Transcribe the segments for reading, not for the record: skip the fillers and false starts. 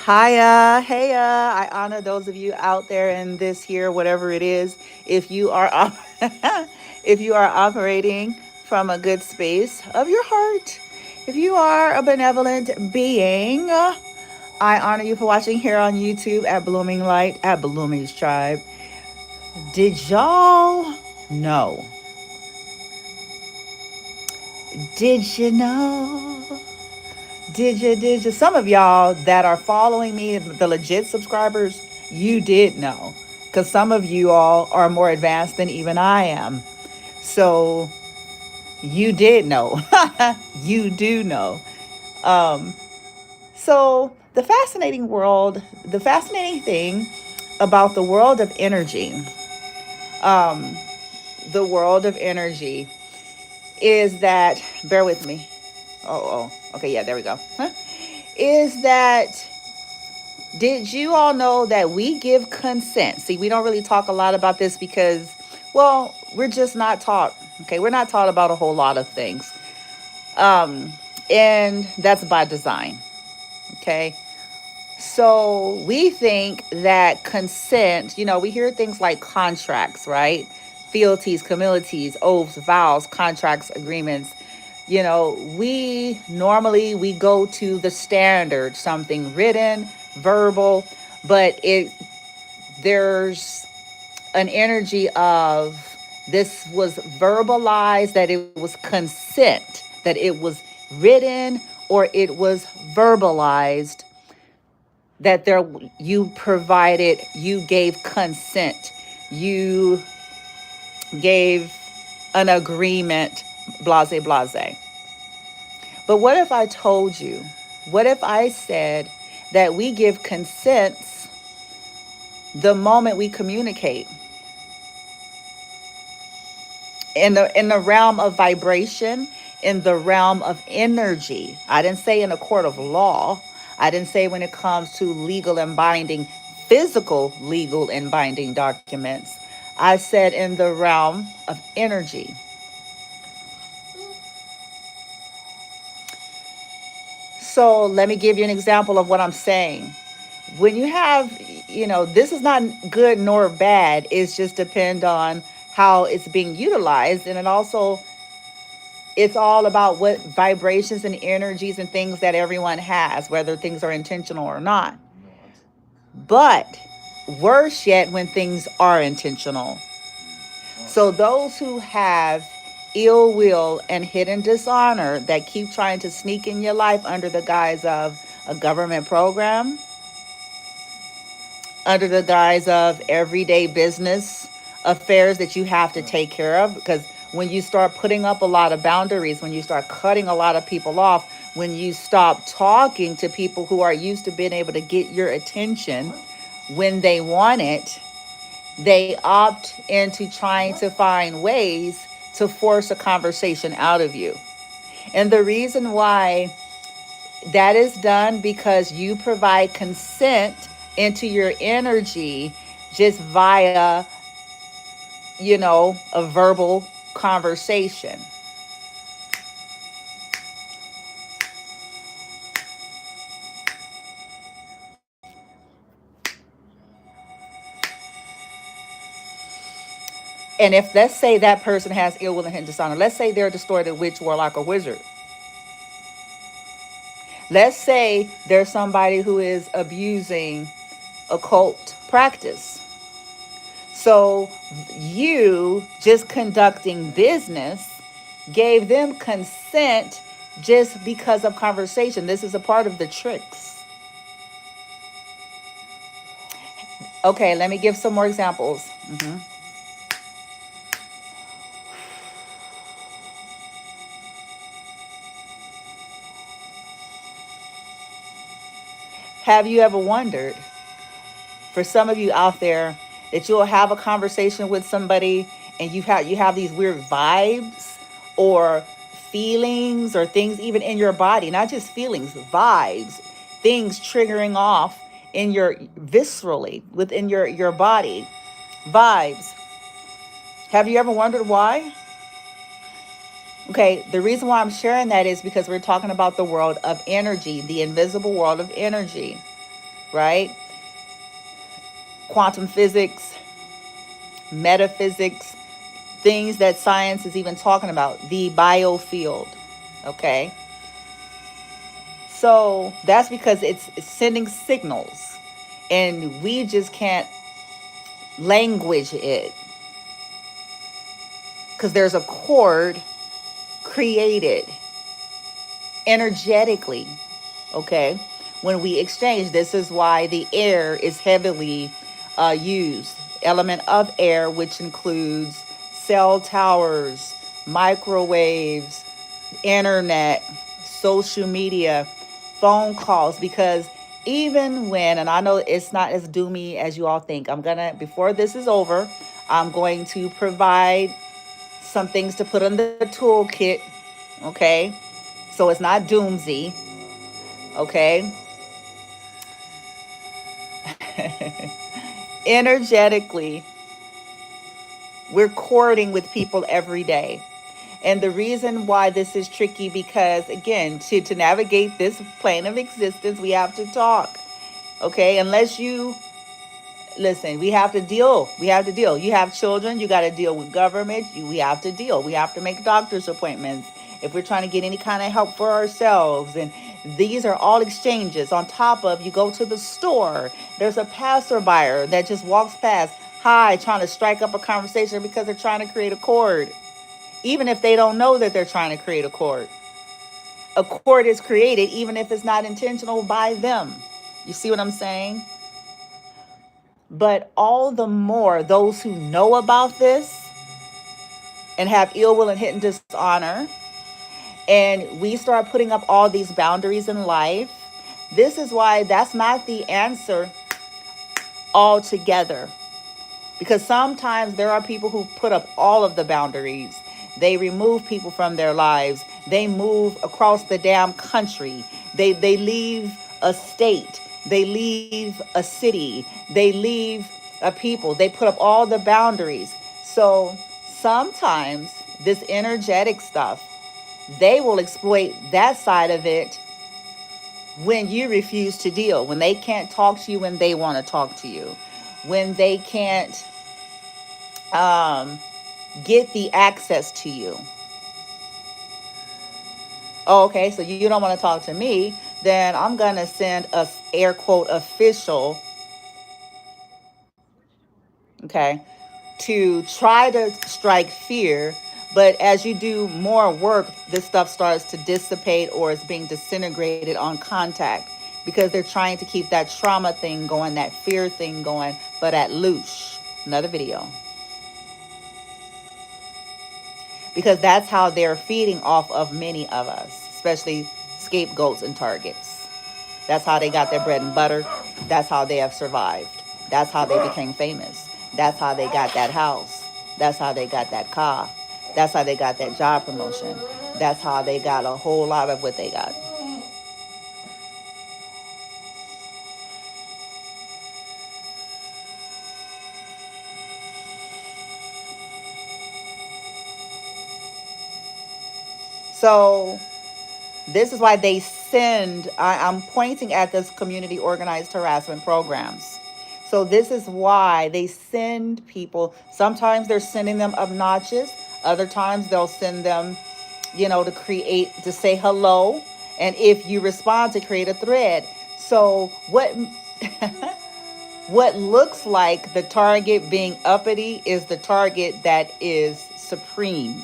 Hiya, heya. I honor those of you out there in this here, whatever it is. If you are if you are operating from a good space of your heart, if you are a benevolent being, I honor you for watching here on YouTube at Blooming Light at Blooming's Tribe. Did y'all know? Did you know? Did you? Some of y'all that are following me, the legit subscribers, you did know. Because some of you all are more advanced than even I am. So you did know. You do know. Um, so the fascinating thing about um, the world of energy is that, bear with me. Okay, yeah, there we go. Huh? Is that Did you all know that we give consent? See, we don't really talk a lot about this because, well, we're just not taught. Okay, we're not taught about a whole lot of things. Um, and that's by design. Okay. So we think that consent, we hear things like contracts, right? Fealties, communities, oaths, vows, contracts, agreements. We go to the standard, something written, verbal, but it there's an energy of this was verbalized, that it was consent, that it was written or it was verbalized, that you gave consent, you gave an agreement, blase blase. But what if I told you, what if I said that we give consents the moment we communicate in the realm of vibration, in the realm of energy? I didn't say in a court of law. I didn't say when it comes to legal and binding, physical legal and binding documents. I said in the realm of energy. So let me give you an example of what I'm saying. When you have, this is not good nor bad. It's just depend on how it's being utilized. And it's all about what vibrations and energies and things that everyone has, whether things are intentional or not. But worse yet, when things are intentional. So those who have ill will and hidden dishonor that keep trying to sneak in your life under the guise of a government program, under the guise of everyday business affairs that you have to take care of. Because when you start putting up a lot of boundaries, when you start cutting a lot of people off, when you stop talking to people who are used to being able to get your attention when they want it, they opt into trying to find ways to force a conversation out of you. And the reason why that is done, because you provide consent into your energy just via, a verbal conversation. And if, let's say, that person has ill will and hidden dishonor, let's say they're a distorted witch, warlock, or wizard. Let's say there's somebody who is abusing occult practice. So you just conducting business gave them consent just because of conversation. This is a part of the tricks. Okay, let me give some more examples. Have you ever wondered, for some of you out there, that you'll have a conversation with somebody and you have these weird vibes or feelings or things even in your body, not just feelings, vibes, things triggering off in your viscerally within your body, vibes. Have you ever wondered why? Okay, the reason why I'm sharing that is because we're talking about the world of energy, the invisible world of energy. right? Quantum physics, metaphysics, things that science is even talking about, the biofield, okay? So that's because it's sending signals and we just can't language it because there's a chord created energetically, okay? When we exchange, this is why the air is heavily used. Element of air, which includes cell towers, microwaves, internet, social media, phone calls, because even when, and I know it's not as doomy as you all think, before this is over, I'm going to provide some things to put in the toolkit, okay? So it's not doomsy, okay? Energetically, we're courting with people every day. And the reason why this is tricky, because again, to navigate this plane of existence, we have to talk. Okay, unless you listen, we have to deal. We have to deal. You have children, you got to deal with government. We have to deal. We have to make doctor's appointments if we're trying to get any kind of help for ourselves. And these are all exchanges. On top of, you go to the store, there's a passerby that just walks past, hi, trying to strike up a conversation because they're trying to create a chord, even if they don't know that they're trying to create a chord. A chord is created even if it's not intentional by them. You see what I'm saying? But all the more those who know about this and have ill will and hidden dishonor, and we start putting up all these boundaries in life, this is why that's not the answer altogether. Because sometimes there are people who put up all of the boundaries. They remove people from their lives. They move across the damn country. They leave a state. They leave a city. They leave a people. They put up all the boundaries. So sometimes this energetic stuff, they will exploit that side of it when you refuse to deal, when they can't talk to you when they want to talk to you, when they can't get the access to you. Oh, okay, so you don't want to talk to me, then I'm going to send a air quote official, okay, to try to strike fear. But as you do more work, this stuff starts to dissipate or is being disintegrated on contact because they're trying to keep that trauma thing going, that fear thing going, but at loose. Another video. Because that's how they're feeding off of many of us, especially scapegoats and targets. That's how they got their bread and butter. That's how they have survived. That's how they became famous. That's how they got that house. That's how they got that car. That's how they got that job promotion. That's how they got a whole lot of what they got. So this is why they send, I'm pointing at this community organized harassment programs. So this is why they send people. Sometimes they're sending them obnoxious. Other times they'll send them, to say hello. And if you respond, to create a thread. So what looks like the target being uppity is the target that is supreme.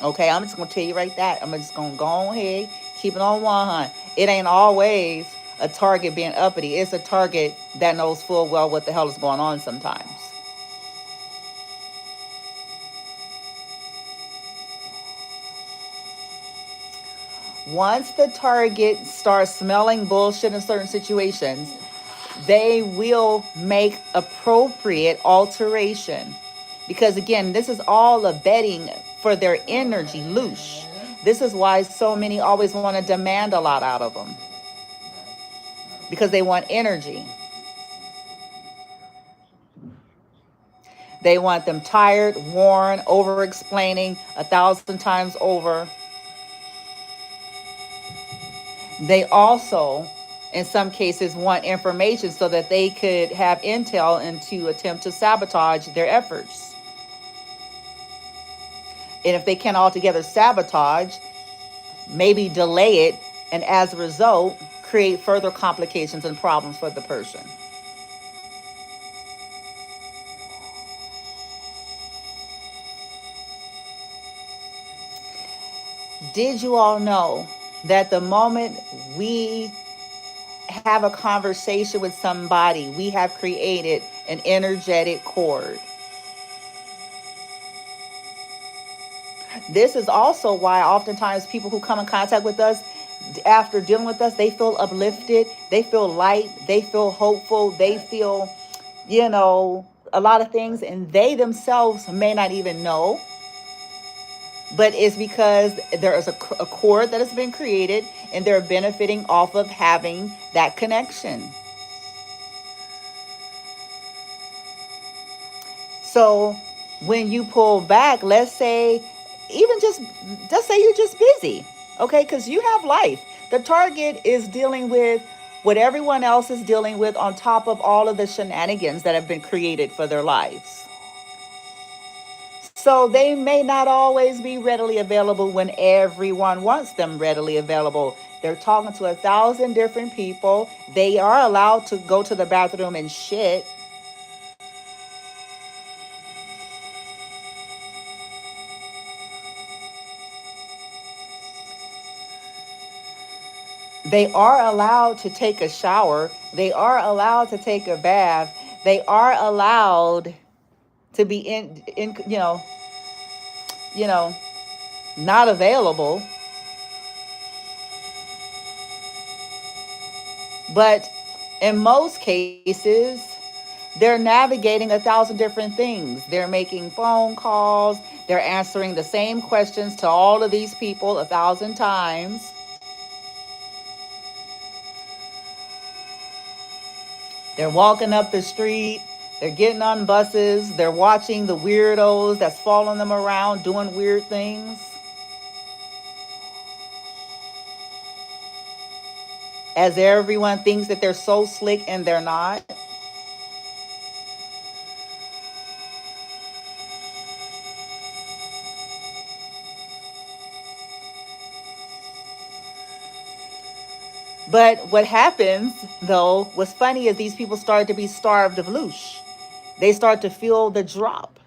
Okay, I'm just gonna tell you right that. I'm just gonna go ahead, keep it on 100. It ain't always a target being uppity. It's a target that knows full well what the hell is going on sometimes. Once the target starts smelling bullshit in certain situations, they will make appropriate alteration. Because again, this is all a bedding for their energy loose. This is why so many always want to demand a lot out of them. Because they want energy. They want them tired, worn, over explaining 1,000 times over. They also in some cases want information so that they could have intel and to attempt to sabotage their efforts. And if they can't altogether sabotage, maybe delay it, and as a result, create further complications and problems for the person. Did you all know that the moment we have a conversation with somebody, we have created an energetic cord? This is also why oftentimes people who come in contact with us after dealing with us, they feel uplifted, they feel light, they feel hopeful, they feel, a lot of things, and they themselves may not even know, but it's because there is a cord that has been created and they're benefiting off of having that connection. So when you pull back, let's say, even just say you're just busy, okay, because you have life. The target is dealing with what everyone else is dealing with on top of all of the shenanigans that have been created for their lives. So they may not always be readily available when everyone wants them readily available. They're talking to 1,000 different people. They are allowed to go to the bathroom and shit. They are allowed to take a shower. They are allowed to take a bath. They are allowed to be you know, not available. But in most cases, they're navigating 1,000 different things. They're making phone calls. They're answering the same questions to all of these people 1,000 times. They're walking up the street. They're getting on buses. They're watching the weirdos that's following them around doing weird things. As everyone thinks that they're so slick and they're not. But what happens, though, what's funny is these people start to be starved of loosh. They start to feel the drop,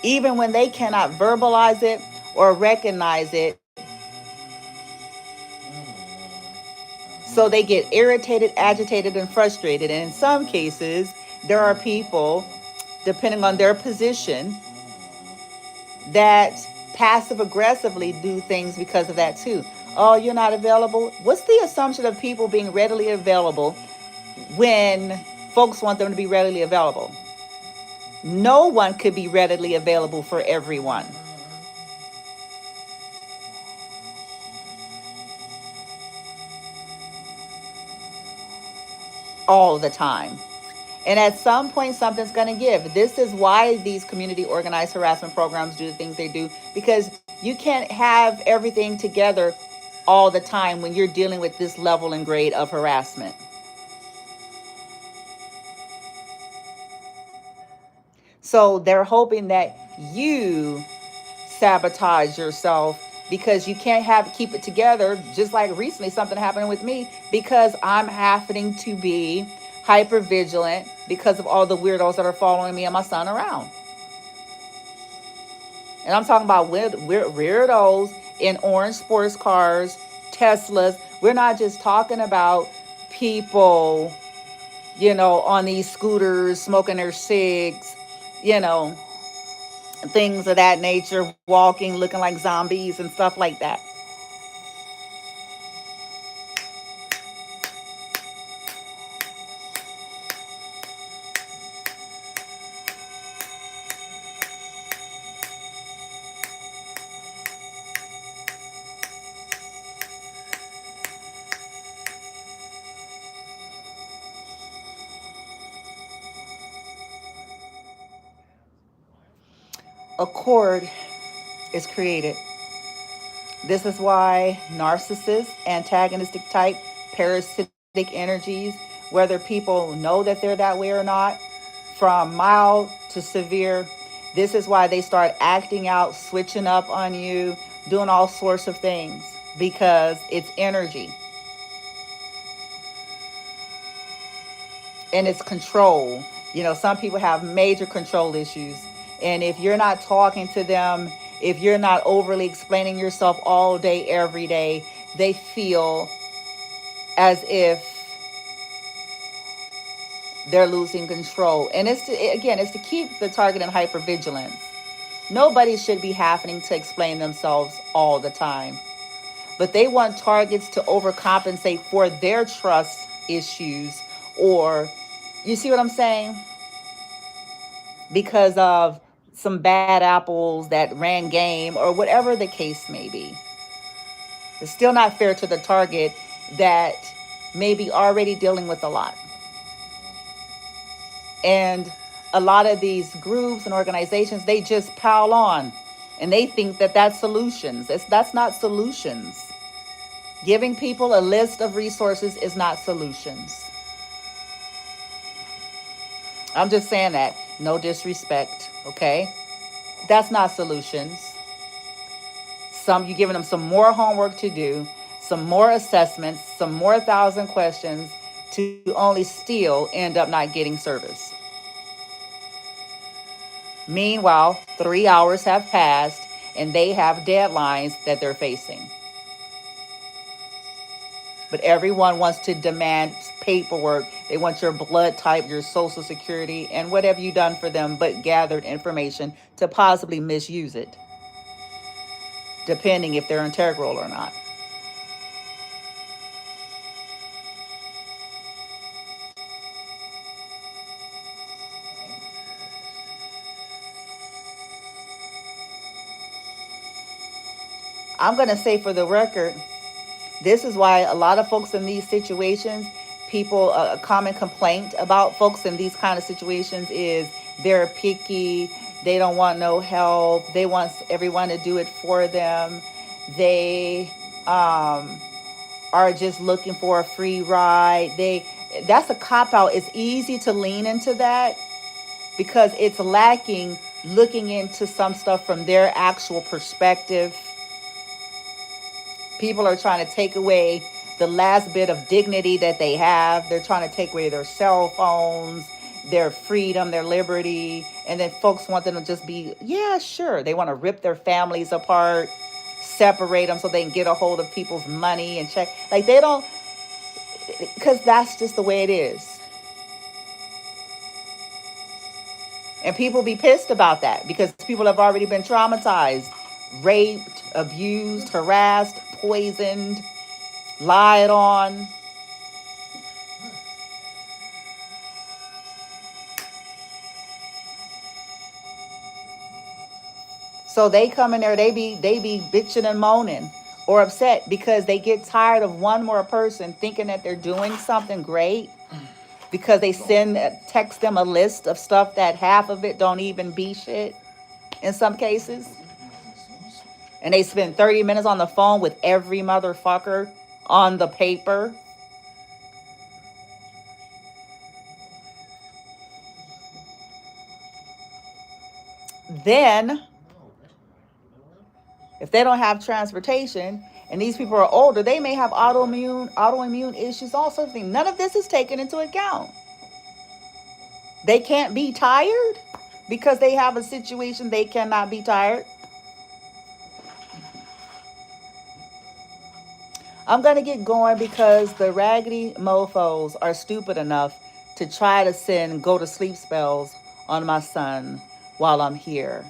even when they cannot verbalize it or recognize it. So they get irritated, agitated, and frustrated. And in some cases, there are people, depending on their position, that passive aggressively do things because of that too. Oh, you're not available? What's the assumption of people being readily available when folks want them to be readily available? No one could be readily available for everyone all the time. And at some point, something's going to give. This is why these community organized harassment programs do the things they do, because you can't have everything together all the time when you're dealing with this level and grade of harassment. So they're hoping that you sabotage yourself because you can't keep it together. Just like recently something happened with me because I'm having to be hyper vigilant because of all the weirdos that are following me and my son around. And I'm talking about weirdos in orange sports cars, Teslas. We're not just talking about people, on these scooters, smoking their cigs, you know, things of that nature, walking, looking like zombies and stuff like that. A cord is created. This is why narcissists, antagonistic type parasitic energies, whether people know that they're that way or not, from mild to severe. This is why they start acting out, switching up on you, doing all sorts of things, because it's energy and it's control. You know, some people have major control issues. And if you're not talking to them, if you're not overly explaining yourself all day, every day, they feel as if they're losing control. And it's to keep the target in hypervigilance. Nobody should be having to explain themselves all the time. But they want targets to overcompensate for their trust issues, or, you see what I'm saying? Because of some bad apples that ran game or whatever the case may be. It's still not fair to the target that may be already dealing with a lot. And a lot of these groups and organizations, they just pile on and they think that that's solutions. That's not solutions. Giving people a list of resources is not solutions. I'm just saying that. No disrespect, okay? That's not solutions. You're giving them some more homework to do, some more assessments, some more 1,000 questions to only still end up not getting service. Meanwhile, 3 hours have passed and they have deadlines that they're facing. But everyone wants to demand paperwork. They want your blood type, your social security, and what have you done for them but gathered information to possibly misuse it, depending if they're integral or not. I'm going to say for the record, this is why a lot of folks in these situations, people, a common complaint about folks in these kind of situations is they're picky. They don't want no help. They want everyone to do it for them. They are just looking for a free ride. That's a cop out. It's easy to lean into that because it's lacking looking into some stuff from their actual perspective. People are trying to take away the last bit of dignity that they have. They're trying to take away their cell phones, their freedom, their liberty. And then folks want them to just be, yeah, sure. They want to rip their families apart, separate them so they can get a hold of people's money and check. Like they don't, because that's just the way it is. And people be pissed about that because people have already been traumatized, raped, abused, harassed, poisoned, lied on. So they come in there, they be bitching and moaning or upset because they get tired of one more person thinking that they're doing something great because they text them a list of stuff that half of it don't even be shit in some cases. And they spend 30 minutes on the phone with every motherfucker on the paper. Then, if they don't have transportation and these people are older, they may have autoimmune issues, all sorts of things. None of this is taken into account. They can't be tired because they have a situation they cannot be tired. I'm going to get going because the raggedy mofos are stupid enough to try to send go to sleep spells on my son while I'm here.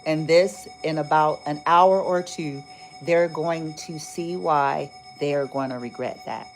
And this, in about an hour or two, they're going to see why they are going to regret that.